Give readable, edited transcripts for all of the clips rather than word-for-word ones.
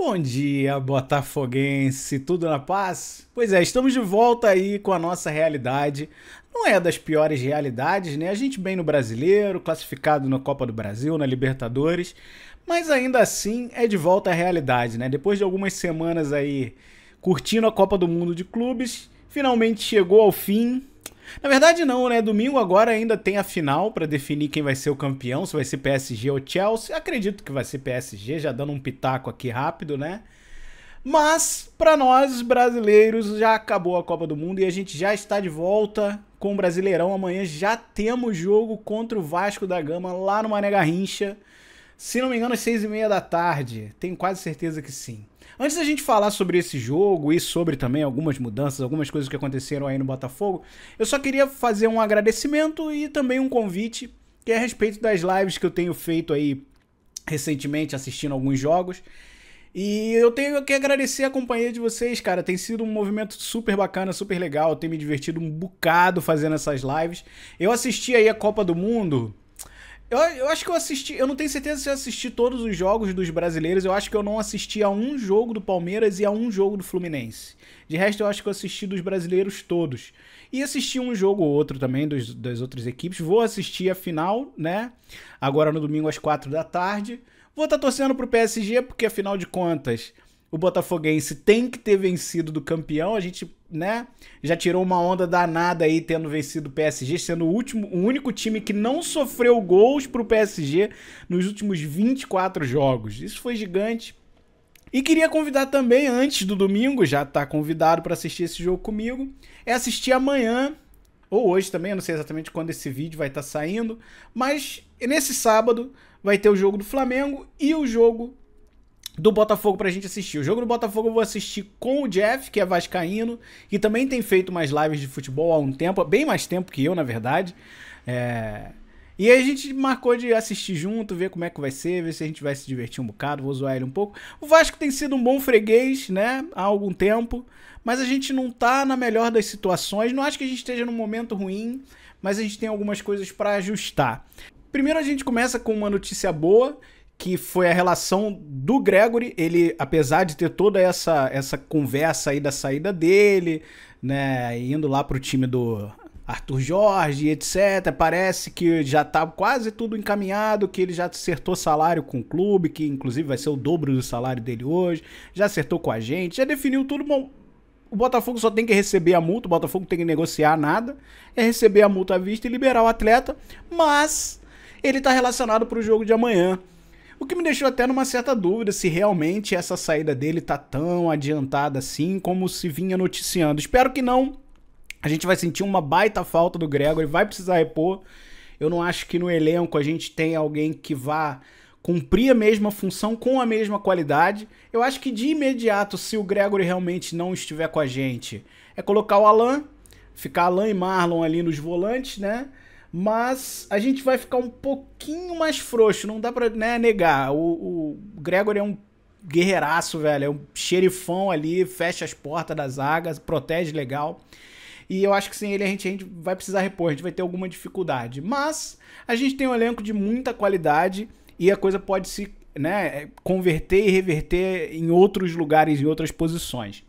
Bom dia, botafoguense, tudo na paz? Pois é, estamos de volta aí com a nossa realidade. Não é das piores realidades, né? A gente bem no Brasileiro, classificado na Copa do Brasil, na Libertadores, mas ainda assim é de volta à realidade, né? Depois de algumas semanas aí curtindo a Copa do Mundo de clubes, finalmente chegou ao fim. Na verdade não, né? Domingo agora ainda tem a final para definir quem vai ser o campeão, se vai ser PSG ou Chelsea. Acredito que vai ser PSG, já dando um pitaco aqui rápido, né? Mas para nós brasileiros já acabou a Copa do Mundo e a gente já está de volta com o Brasileirão. Amanhã já temos jogo contra o Vasco da Gama lá no Mané Garrincha. Se não me engano, às 6h30 da tarde. Tenho quase certeza que sim. Antes da gente falar sobre esse jogo e sobre também algumas mudanças, algumas coisas que aconteceram aí no Botafogo, eu só queria fazer um agradecimento e também um convite, que é a respeito das lives que eu tenho feito aí recentemente, assistindo alguns jogos. E eu tenho que agradecer a companhia de vocês, cara. Tem sido um movimento super bacana, super legal. Eu tenho me divertido um bocado fazendo essas lives. Eu assisti aí a Copa do Mundo. Eu acho que eu assisti, eu não tenho certeza se eu assisti todos os jogos dos brasileiros, eu acho que eu não assisti a um jogo do Palmeiras e a um jogo do Fluminense. De resto, eu acho que eu assisti dos brasileiros todos. E assisti um jogo ou outro também das outras equipes. Vou assistir a final, né? Agora no domingo às 4 da tarde. Vou estar torcendo pro PSG, porque afinal de contas, o botafoguense tem que ter vencido do campeão. A gente, né, já tirou uma onda danada aí tendo vencido o PSG, sendo o único time que não sofreu gols pro PSG nos últimos 24 jogos. Isso foi gigante. E queria convidar também, antes do domingo, já tá convidado para assistir esse jogo comigo, é assistir amanhã, ou hoje também, eu não sei exatamente quando esse vídeo vai estar saindo, mas nesse sábado vai ter o jogo do Flamengo e o jogo do Botafogo pra gente assistir. O jogo do Botafogo eu vou assistir com o Jeff, que é vascaíno, que também tem feito mais lives de futebol há um tempo, bem mais tempo que eu, na verdade. E aí a gente marcou de assistir junto, ver como é que vai ser, ver se a gente vai se divertir um bocado, vou zoar ele um pouco. O Vasco tem sido um bom freguês, né, há algum tempo, mas a gente não tá na melhor das situações. Não acho que a gente esteja num momento ruim, mas a gente tem algumas coisas pra ajustar. Primeiro a gente começa com uma notícia boa, que foi a relação do Gregory. Ele, apesar de ter toda essa conversa aí da saída dele, né, indo lá pro time do Arthur Jorge, etc, parece que já tá quase tudo encaminhado, que ele já acertou salário com o clube, que inclusive vai ser o dobro do salário dele hoje, já acertou com a gente, já definiu tudo. Bom, o Botafogo só tem que receber a multa, o Botafogo tem que negociar nada, é receber a multa à vista e liberar o atleta, mas ele tá relacionado pro jogo de amanhã. O que me deixou até numa certa dúvida se realmente essa saída dele tá tão adiantada assim como se vinha noticiando. Espero que não. A gente vai sentir uma baita falta do Gregory, vai precisar repor. Eu não acho que no elenco a gente tem alguém que vá cumprir a mesma função com a mesma qualidade. Eu acho que de imediato, se o Gregory realmente não estiver com a gente, é colocar o Alan, ficar Alan e Marlon ali nos volantes, né? Mas a gente vai ficar um pouquinho mais frouxo, não dá pra, né, negar. O Gregory é um guerreiraço, velho, é um xerifão ali, fecha as portas das zagas, protege legal. E eu acho que sem ele a gente vai precisar repor, a gente vai ter alguma dificuldade. Mas a gente tem um elenco de muita qualidade e a coisa pode se, né, converter e reverter em outros lugares, em outras posições.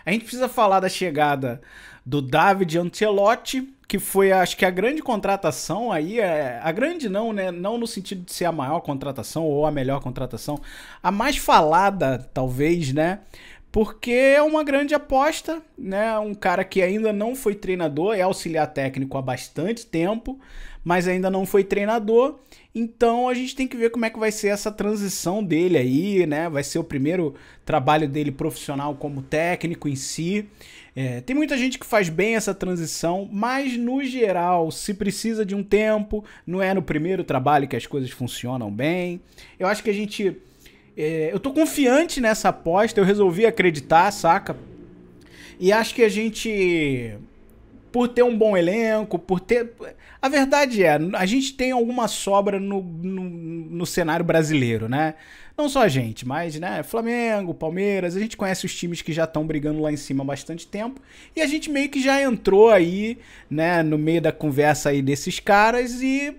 A gente precisa falar da chegada do David Ancelotti, que foi, acho que a grande contratação aí, a grande não, né, não no sentido de ser a maior contratação ou a melhor contratação, a mais falada, talvez, né, porque é uma grande aposta, né, um cara que ainda não foi treinador, é auxiliar técnico há bastante tempo, mas ainda não foi treinador, então a gente tem que ver como é que vai ser essa transição dele aí, né, vai ser o primeiro trabalho dele profissional como técnico em si. Tem muita gente que faz bem essa transição, mas no geral, se precisa de um tempo, não é no primeiro trabalho que as coisas funcionam bem. Eu acho que a gente... eu tô confiante nessa aposta, eu resolvi acreditar, saca? E acho que a gente, por ter um bom elenco, por ter... A verdade é, a gente tem alguma sobra no cenário brasileiro, né? Não só a gente, mas, né, Flamengo, Palmeiras, a gente conhece os times que já estão brigando lá em cima há bastante tempo. E a gente meio que já entrou aí, né, no meio da conversa aí desses caras e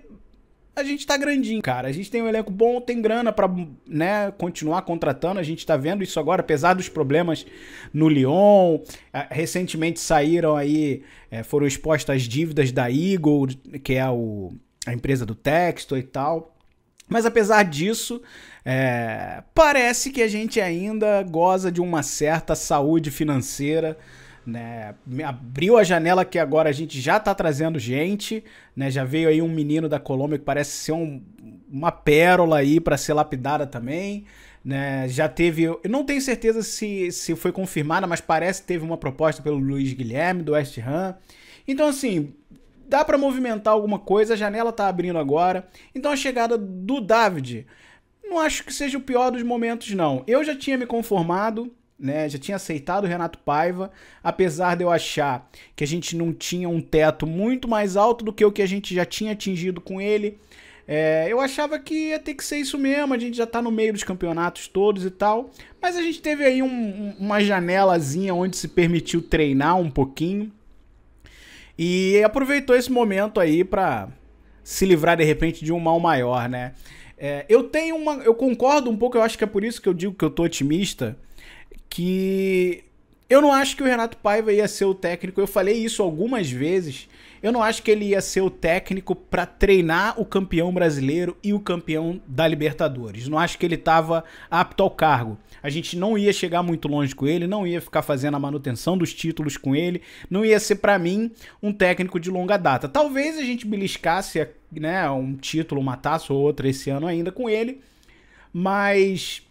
a gente tá grandinho, cara. A gente tem um elenco bom, tem grana pra, né, continuar contratando. A gente tá vendo isso agora, apesar dos problemas no Lyon. Recentemente saíram aí, foram expostas as dívidas da Eagle, que é a empresa do Textor e tal. Mas apesar disso, parece que a gente ainda goza de uma certa saúde financeira, né? Abriu a janela que agora a gente já tá trazendo gente, né? Já veio aí um menino da Colômbia que parece ser uma pérola aí para ser lapidada também, né? Já teve, eu não tenho certeza se foi confirmada, mas parece que teve uma proposta pelo Luiz Guilherme do West Ham. Então assim, dá para movimentar alguma coisa, a janela tá abrindo agora. Então a chegada do David, não acho que seja o pior dos momentos não. Eu já tinha me conformado, né, já tinha aceitado o Renato Paiva, apesar de eu achar que a gente não tinha um teto muito mais alto do que o que a gente já tinha atingido com ele. Eu achava que ia ter que ser isso mesmo, a gente já tá no meio dos campeonatos todos e tal, mas a gente teve aí uma janelazinha onde se permitiu treinar um pouquinho e aproveitou esse momento aí pra se livrar de repente de um mal maior, né? Eu concordo um pouco, eu acho que é por isso que eu digo que eu tô otimista, que eu não acho que o Renato Paiva ia ser o técnico, eu falei isso algumas vezes, eu não acho que ele ia ser o técnico para treinar o campeão brasileiro e o campeão da Libertadores, não acho que ele estava apto ao cargo, a gente não ia chegar muito longe com ele, não ia ficar fazendo a manutenção dos títulos com ele, não ia ser para mim um técnico de longa data, talvez a gente beliscasse, né, um título, uma taça ou outra esse ano ainda com ele, mas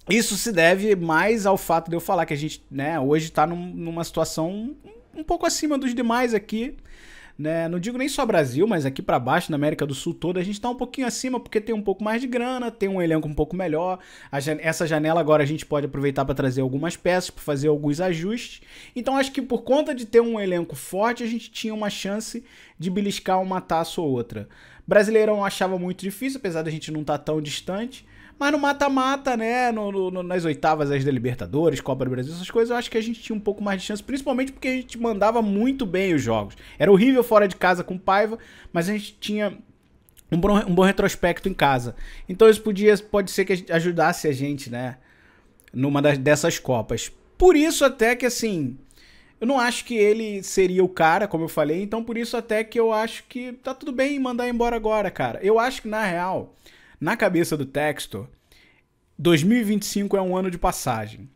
isso se deve mais ao fato de eu falar que a gente, né, hoje tá numa situação um pouco acima dos demais aqui, né? Não digo nem só Brasil, mas aqui pra baixo, na América do Sul toda, a gente tá um pouquinho acima porque tem um pouco mais de grana, tem um elenco um pouco melhor. Essa janela agora a gente pode aproveitar para trazer algumas peças, para fazer alguns ajustes. Então acho que por conta de ter um elenco forte, a gente tinha uma chance de beliscar uma taça ou outra. Brasileirão eu achava muito difícil, apesar da gente não estar tão distante. Mas no mata-mata, né, nas oitavas da Libertadores, Copa do Brasil, essas coisas, eu acho que a gente tinha um pouco mais de chance, principalmente porque a gente mandava muito bem os jogos. Era horrível fora de casa com Paiva, mas a gente tinha um bom retrospecto em casa. Então isso pode ser que ajudasse a gente, né, numa dessas Copas. Por isso até que, assim, eu não acho que ele seria o cara, como eu falei, então por isso até que eu acho que tá tudo bem mandar embora agora, cara. Eu acho que, na real, na cabeça do Textor, 2025 é um ano de passagem.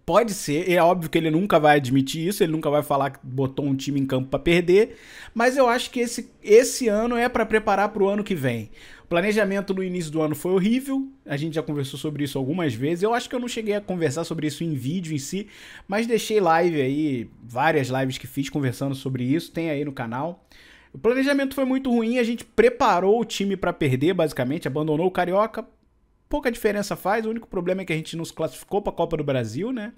Pode ser, é óbvio que ele nunca vai admitir isso, ele nunca vai falar que botou um time em campo pra perder, mas eu acho que esse ano é pra preparar pro ano que vem. O planejamento no início do ano foi horrível, a gente já conversou sobre isso algumas vezes, eu acho que eu não cheguei a conversar sobre isso em vídeo em si, mas deixei live aí, várias lives que fiz conversando sobre isso, tem aí no canal. O planejamento foi muito ruim, a gente preparou o time pra perder, basicamente, abandonou o Carioca, pouca diferença faz, o único problema é que a gente não se classificou pra Copa do Brasil, né?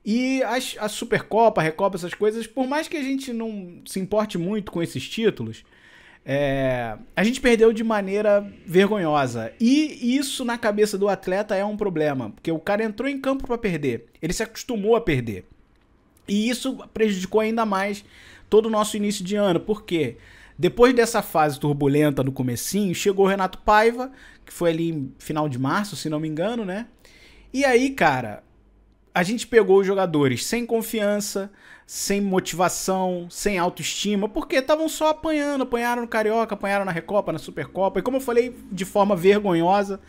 E a Supercopa, a Recopa, essas coisas, por mais que a gente não se importe muito com esses títulos, a gente perdeu de maneira vergonhosa. E isso na cabeça do atleta é um problema, porque o cara entrou em campo pra perder, ele se acostumou a perder. E isso prejudicou ainda mais todo o nosso início de ano, porque depois dessa fase turbulenta no comecinho, chegou o Renato Paiva, que foi ali em final de março, se não me engano, né? E aí, cara, a gente pegou os jogadores sem confiança, sem motivação, sem autoestima, porque estavam só apanharam no Carioca, apanharam na Recopa, na Supercopa, e como eu falei, de forma vergonhosa,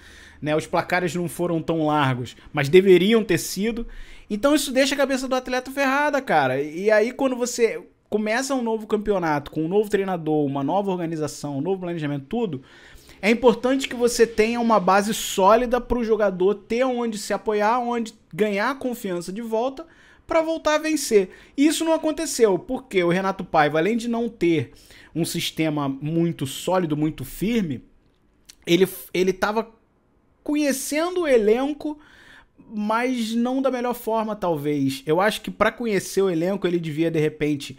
né? Os placares não foram tão largos, mas deveriam ter sido. Então isso deixa a cabeça do atleta ferrada, cara. E aí quando você começa um novo campeonato, com um novo treinador, uma nova organização, um novo planejamento, tudo, é importante que você tenha uma base sólida para o jogador ter onde se apoiar, onde ganhar confiança de volta para voltar a vencer. E isso não aconteceu, porque o Renato Paiva, além de não ter um sistema muito sólido, muito firme, ele estava conhecendo o elenco, mas não da melhor forma, talvez. Eu acho que para conhecer o elenco, ele devia, de repente,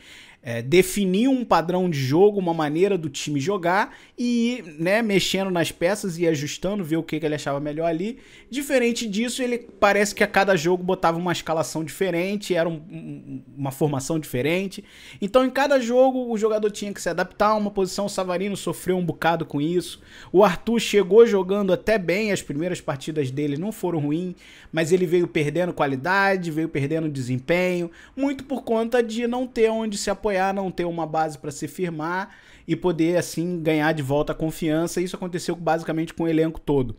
definir um padrão de jogo, uma maneira do time jogar e ir, né, mexendo nas peças e ajustando, ver o que ele achava melhor ali. Diferente disso, ele parece que a cada jogo botava uma escalação diferente, era uma formação diferente. Então, em cada jogo, o jogador tinha que se adaptar a uma posição. O Savarino sofreu um bocado com isso. O Arthur chegou jogando até bem, as primeiras partidas dele não foram ruins, mas ele veio perdendo qualidade, veio perdendo desempenho, muito por conta de não ter onde se apoiar, não ter uma base para se firmar e poder, assim, ganhar de volta a confiança. Isso aconteceu basicamente com o elenco todo.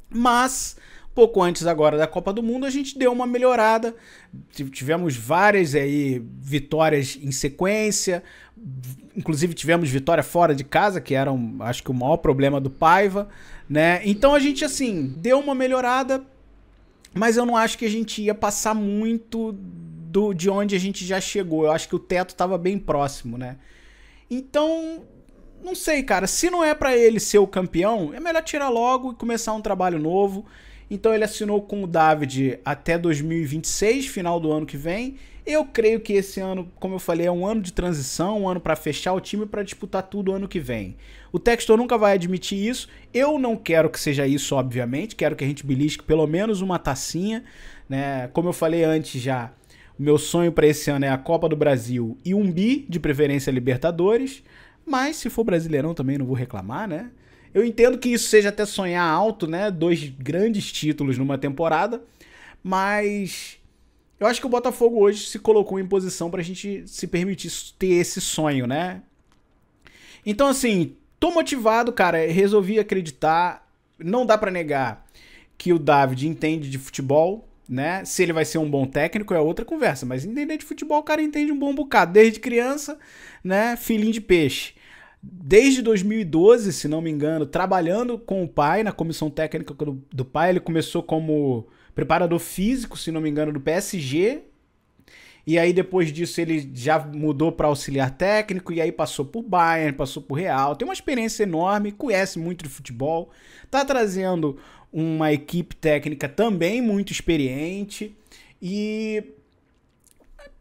Mas, pouco antes agora da Copa do Mundo, a gente deu uma melhorada. Tivemos várias aí vitórias em sequência. Inclusive tivemos vitória fora de casa, que era, acho que o maior problema do Paiva, né? Então a gente, assim, deu uma melhorada, mas eu não acho que a gente ia passar muito de onde a gente já chegou. Eu acho que o teto estava bem próximo, né? Então, não sei, cara. Se não é pra ele ser o campeão, é melhor tirar logo e começar um trabalho novo. Então ele assinou com o David até 2026, final do ano que vem. Eu creio que esse ano, como eu falei, é um ano de transição, um ano pra fechar o time pra disputar tudo ano que vem. O Textor nunca vai admitir isso. Eu não quero que seja isso, obviamente. Quero que a gente belisque pelo menos uma tacinha, né? Como eu falei antes já, o meu sonho pra esse ano é a Copa do Brasil e um bi, de preferência Libertadores. Mas se for Brasileirão também não vou reclamar, né? Eu entendo que isso seja até sonhar alto, né? 2 grandes títulos numa temporada. Mas eu acho que o Botafogo hoje se colocou em posição pra gente se permitir ter esse sonho, né? Então, assim, tô motivado, cara. Resolvi acreditar. Não dá pra negar que o David entende de futebol, né? Se ele vai ser um bom técnico é outra conversa. Mas entender de futebol, o cara entende um bom bocado. Desde criança, né? Filhinho de peixe. Desde 2012, se não me engano, trabalhando com o pai na comissão técnica do pai. Ele começou como preparador físico, se não me engano, do PSG. E aí depois disso ele já mudou para auxiliar técnico e aí passou por Bayern, passou por Real. Tem uma experiência enorme, conhece muito de futebol. Tá trazendo uma equipe técnica também muito experiente. E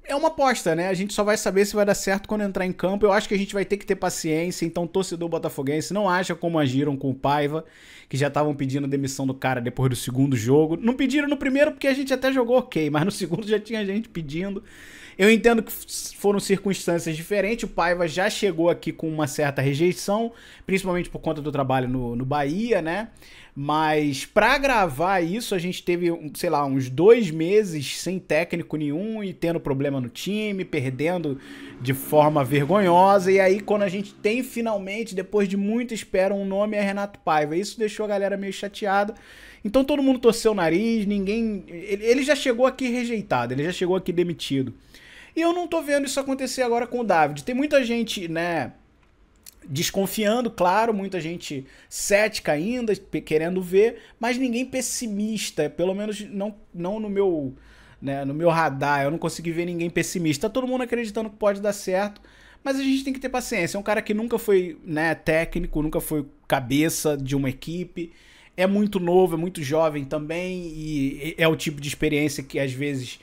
é uma aposta, né? A gente só vai saber se vai dar certo quando entrar em campo. Eu acho que a gente vai ter que ter paciência. Então, torcedor botafoguense, não acha como agiram com o Paiva, que já estavam pedindo demissão do cara depois do segundo jogo. Não pediram no primeiro porque a gente até jogou ok, mas no segundo já tinha gente pedindo. Eu entendo que foram circunstâncias diferentes. O Paiva já chegou aqui com uma certa rejeição, principalmente por conta do trabalho no Bahia, né? Mas pra gravar isso, a gente teve, sei lá, uns 2 meses sem técnico nenhum e tendo problema no time, perdendo de forma vergonhosa. E aí, quando a gente tem finalmente, depois de muita espera, um nome, é Renato Paiva. Isso deixou a galera meio chateada. Então todo mundo torceu o nariz, ninguém... Ele já chegou aqui rejeitado, ele já chegou aqui demitido. E eu não tô vendo isso acontecer agora com o David. Tem muita gente, né, desconfiando, claro, muita gente cética ainda, querendo ver, mas ninguém pessimista, pelo menos não no meu, né, no meu radar. Eu não consegui ver ninguém pessimista. Tá todo mundo acreditando que pode dar certo, mas a gente tem que ter paciência. É um cara que nunca foi, né, técnico, nunca foi cabeça de uma equipe. É muito novo, é muito jovem também, e é o tipo de experiência que às vezes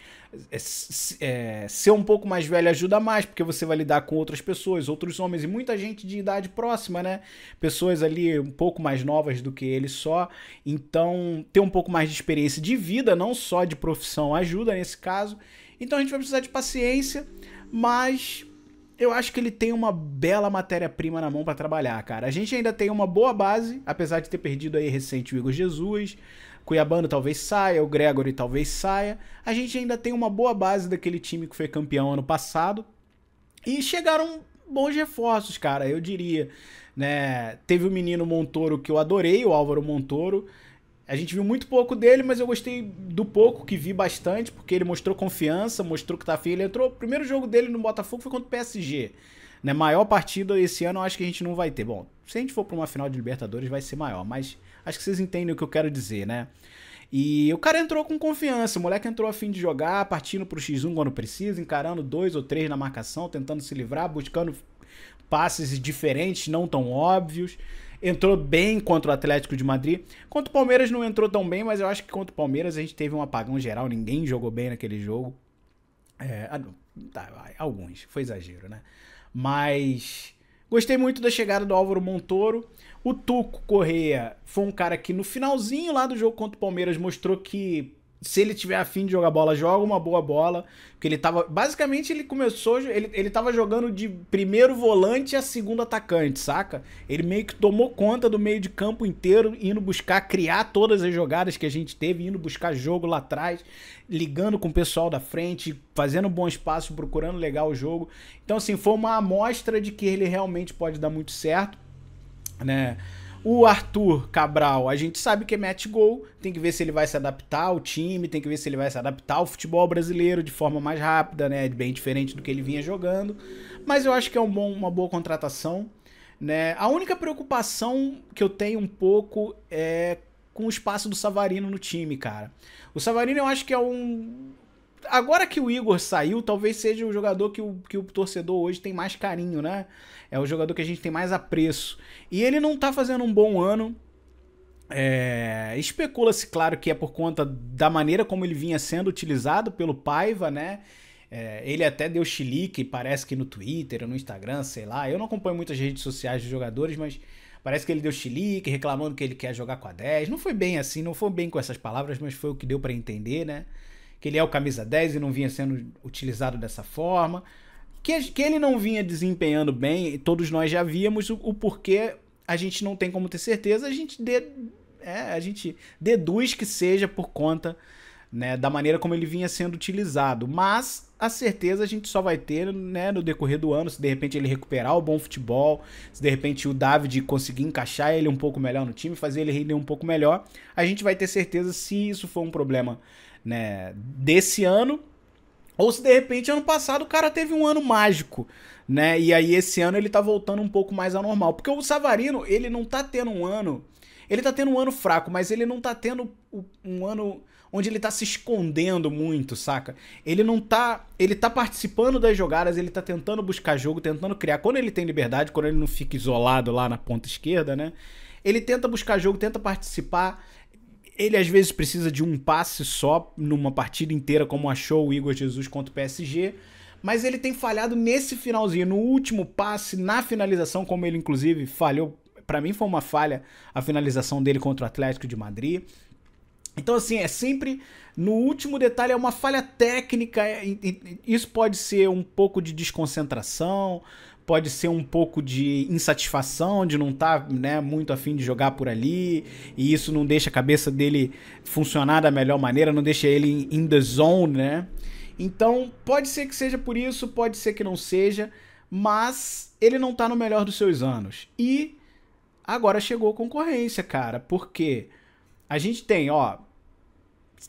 ser um pouco mais velho ajuda mais, porque você vai lidar com outras pessoas, outros homens e muita gente de idade próxima, né? Pessoas ali um pouco mais novas do que ele só. Então, ter um pouco mais de experiência de vida, não só de profissão, ajuda nesse caso. Então a gente vai precisar de paciência, mas eu acho que ele tem uma bela matéria-prima na mão para trabalhar, cara. A gente ainda tem uma boa base, apesar de ter perdido aí recente o Igor Jesus, Cuiabano talvez saia, o Gregory talvez saia. A gente ainda tem uma boa base daquele time que foi campeão ano passado. E chegaram bons reforços, cara, eu diria, né? Teve o menino Montoro que eu adorei, o Álvaro Montoro. A gente viu muito pouco dele, mas eu gostei do pouco que vi bastante, porque ele mostrou confiança, mostrou que tá afim. Ele entrou, o primeiro jogo dele no Botafogo foi contra o PSG. Né? Maior partida esse ano eu acho que a gente não vai ter. Bom, se a gente for pra uma final de Libertadores vai ser maior, mas acho que vocês entendem o que eu quero dizer, né? E o cara entrou com confiança, o moleque entrou a fim de jogar, partindo pro X1 quando precisa, encarando 2 ou 3 na marcação, tentando se livrar, buscando passes diferentes, não tão óbvios. Entrou bem contra o Atlético de Madrid. Contra o Palmeiras não entrou tão bem, mas eu acho que contra o Palmeiras a gente teve um apagão geral, ninguém jogou bem naquele jogo. Tá, alguns, foi exagero, né? Mas gostei muito da chegada do Álvaro Montoro. O Tuco Correia foi um cara que no finalzinho lá do jogo contra o Palmeiras mostrou que se ele tiver afim de jogar bola, joga uma boa bola. Porque ele tava. Basicamente, ele começou. Ele tava jogando de primeiro volante a segundo atacante, saca? Ele meio que tomou conta do meio de campo inteiro, indo buscar criar todas as jogadas que a gente teve, indo buscar jogo lá atrás, ligando com o pessoal da frente, fazendo bons passos, procurando legal o jogo. Então, assim, foi uma amostra de que ele realmente pode dar muito certo, né? O Arthur Cabral, a gente sabe que é match goal, tem que ver se ele vai se adaptar ao time, tem que ver se ele vai se adaptar ao futebol brasileiro de forma mais rápida, né, bem diferente do que ele vinha jogando, mas eu acho que é uma boa contratação, né. A única preocupação que eu tenho um pouco é com o espaço do Savarino no time, cara. O Savarino eu acho que é agora que o Igor saiu, talvez seja o jogador que o torcedor hoje tem mais carinho, né? É o jogador que a gente tem mais apreço. E ele não tá fazendo um bom ano. Especula-se, claro, que é por conta da maneira como ele vinha sendo utilizado pelo Paiva, né? Ele até deu chilique, parece que no Twitter ou no Instagram, sei lá. Eu não acompanho muitas redes sociais dos jogadores, mas parece que ele deu chilique, reclamando que ele quer jogar com a 10. Não foi bem assim, não foi bem com essas palavras, mas foi o que deu pra entender, né? Que ele é o camisa 10 e não vinha sendo utilizado dessa forma. Que ele não vinha desempenhando bem, todos nós já víamos o porquê, a gente não tem como ter certeza, a gente deduz que seja por conta, né, da maneira como ele vinha sendo utilizado. Mas a certeza a gente só vai ter, né, no decorrer do ano, se de repente ele recuperar o bom futebol, se de repente o David conseguir encaixar ele um pouco melhor no time, fazer ele render um pouco melhor, a gente vai ter certeza se isso for um problema, né, desse ano, ou se de repente ano passado o cara teve um ano mágico, né? E aí esse ano ele tá voltando um pouco mais ao normal. Porque o Savarino, ele não tá tendo um ano... Ele tá tendo um ano fraco, mas ele não tá tendo um ano onde ele tá se escondendo muito, saca? Ele não tá... Ele tá participando das jogadas, ele tá tentando buscar jogo, tentando criar. Quando ele tem liberdade, quando ele não fica isolado lá na ponta esquerda, né? Ele tenta buscar jogo, tenta participar. Ele às vezes precisa de um passe só numa partida inteira, como achou o Igor Jesus contra o PSG, mas ele tem falhado nesse finalzinho, no último passe, na finalização, como ele inclusive falhou. Pra mim foi uma falha a finalização dele contra o Atlético de Madrid. Então, assim, é sempre no último detalhe, é uma falha técnica. Isso pode ser um pouco de desconcentração, pode ser um pouco de insatisfação, de não estar, né, muito afim de jogar por ali, e isso não deixa a cabeça dele funcionar da melhor maneira, não deixa ele in the zone, né? Então, pode ser que seja por isso, pode ser que não seja, mas ele não tá no melhor dos seus anos. E agora chegou a concorrência, cara, porque a gente tem, ó,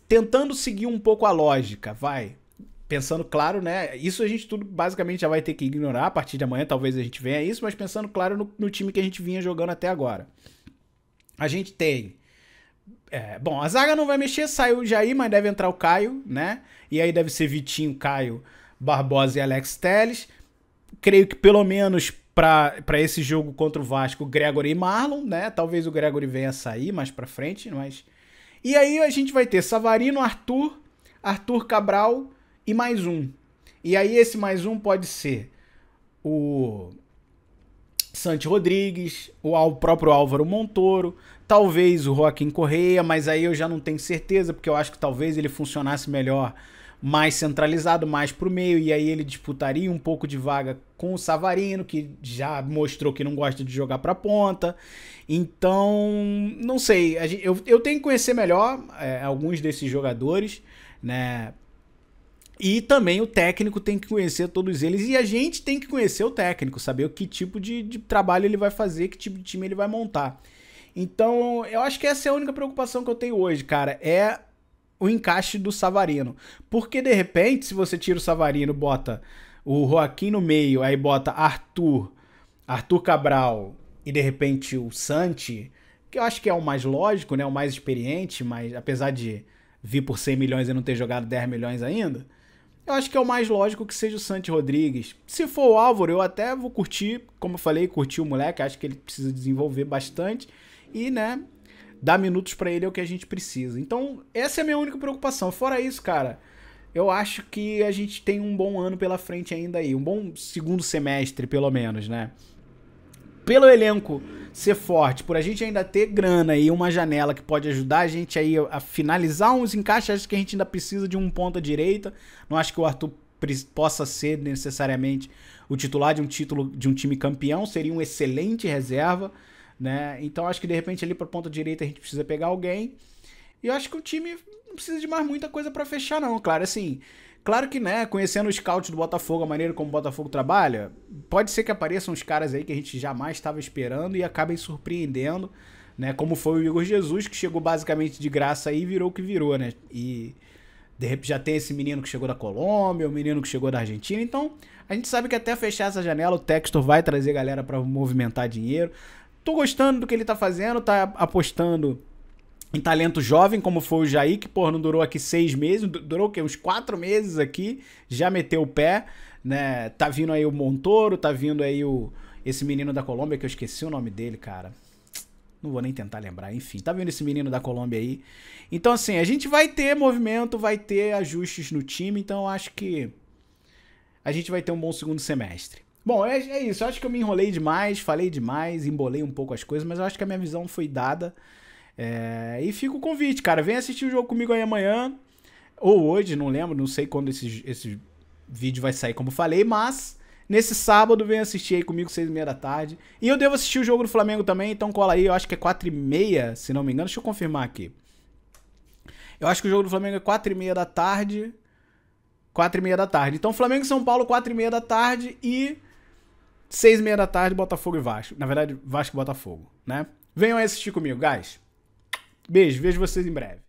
tentando seguir um pouco a lógica, vai, pensando claro, né, isso a gente tudo basicamente já vai ter que ignorar a partir de amanhã, talvez a gente venha a isso, mas pensando claro no time que a gente vinha jogando até agora. A gente tem, bom, a zaga não vai mexer, saiu o Jair, mas deve entrar o Caio, né, e aí deve ser Vitinho, Caio, Barbosa e Alex Telles. Creio que pelo menos para esse jogo contra o Vasco, Gregory e Marlon, né? Talvez o Gregory venha a sair mais pra frente, mas... E aí a gente vai ter Savarino, Arthur Cabral e mais um. E aí esse mais um pode ser o Santi Rodrigues, o próprio Álvaro Montoro, talvez o Joaquim Correia, mas aí eu já não tenho certeza, porque eu acho que talvez ele funcionasse melhor mais centralizado, mais pro meio, e aí ele disputaria um pouco de vaga com o Savarino, que já mostrou que não gosta de jogar pra ponta. Então, não sei, eu tenho que conhecer melhor alguns desses jogadores, né? E também o técnico tem que conhecer todos eles, e a gente tem que conhecer o técnico, saber que tipo de trabalho ele vai fazer, que tipo de time ele vai montar. Então, eu acho que essa é a única preocupação que eu tenho hoje, cara, é o encaixe do Savarino. Porque, de repente, se você tira o Savarino, bota o Joaquim no meio, aí bota Arthur Cabral e, de repente, o Santi, que eu acho que é o mais lógico, né, o mais experiente, mas apesar de vir por 100 milhões e não ter jogado 10 milhões ainda, eu acho que é o mais lógico que seja o Santi Rodrigues. Se for o Álvaro, eu até vou curtir, como eu falei, curtir o moleque, acho que ele precisa desenvolver bastante e, né, dar minutos pra ele é o que a gente precisa. Então, essa é a minha única preocupação. Fora isso, cara, eu acho que a gente tem um bom ano pela frente ainda aí. Um bom segundo semestre, pelo menos, né? Pelo elenco ser forte, por a gente ainda ter grana e uma janela que pode ajudar a gente aí a finalizar uns encaixes, acho que a gente ainda precisa de um ponta direita. Não acho que o Arthur possa ser necessariamente o titular de um time campeão, seria um excelente reserva, né? Então acho que de repente ali para ponta direita a gente precisa pegar alguém. E eu acho que o time não precisa de mais muita coisa para fechar não, claro, assim. Claro que, né, conhecendo o scout do Botafogo, a maneira como o Botafogo trabalha, pode ser que apareçam uns caras aí que a gente jamais estava esperando e acabem surpreendendo, né, como foi o Igor Jesus, que chegou basicamente de graça aí e virou o que virou, né, e de repente já tem esse menino que chegou da Colômbia, o menino que chegou da Argentina, então a gente sabe que até fechar essa janela o Textor vai trazer galera para movimentar dinheiro. Tô gostando do que ele tá fazendo, tá apostando em talento jovem, como foi o Jair, que, porra, não durou aqui 6 meses, durou o quê? Uns 4 meses aqui, já meteu o pé, né? Tá vindo aí o Montoro, tá vindo aí esse menino da Colômbia, que eu esqueci o nome dele, cara. Não vou nem tentar lembrar, enfim. Tá vendo esse menino da Colômbia aí? Então, assim, a gente vai ter movimento, vai ter ajustes no time, então eu acho que a gente vai ter um bom segundo semestre. Bom, é isso. Eu acho que eu me enrolei demais, falei demais, embolei um pouco as coisas, mas eu acho que a minha visão foi dada. E fica o convite, cara. Vem assistir o jogo comigo aí amanhã. Ou hoje, não lembro, não sei quando esse vídeo vai sair, como falei, mas nesse sábado vem assistir aí comigo, 6h30 da tarde. E eu devo assistir o jogo do Flamengo também, então cola aí, eu acho que é 4h30, se não me engano. Deixa eu confirmar aqui. Eu acho que o jogo do Flamengo é 4h30 da tarde. 4h30 da tarde. Então Flamengo e São Paulo, 4h30 da tarde e 6h30 da tarde, Botafogo e Vasco. Na verdade, Vasco e Botafogo, né? Venham aí assistir comigo, guys. Beijo, vejo vocês em breve.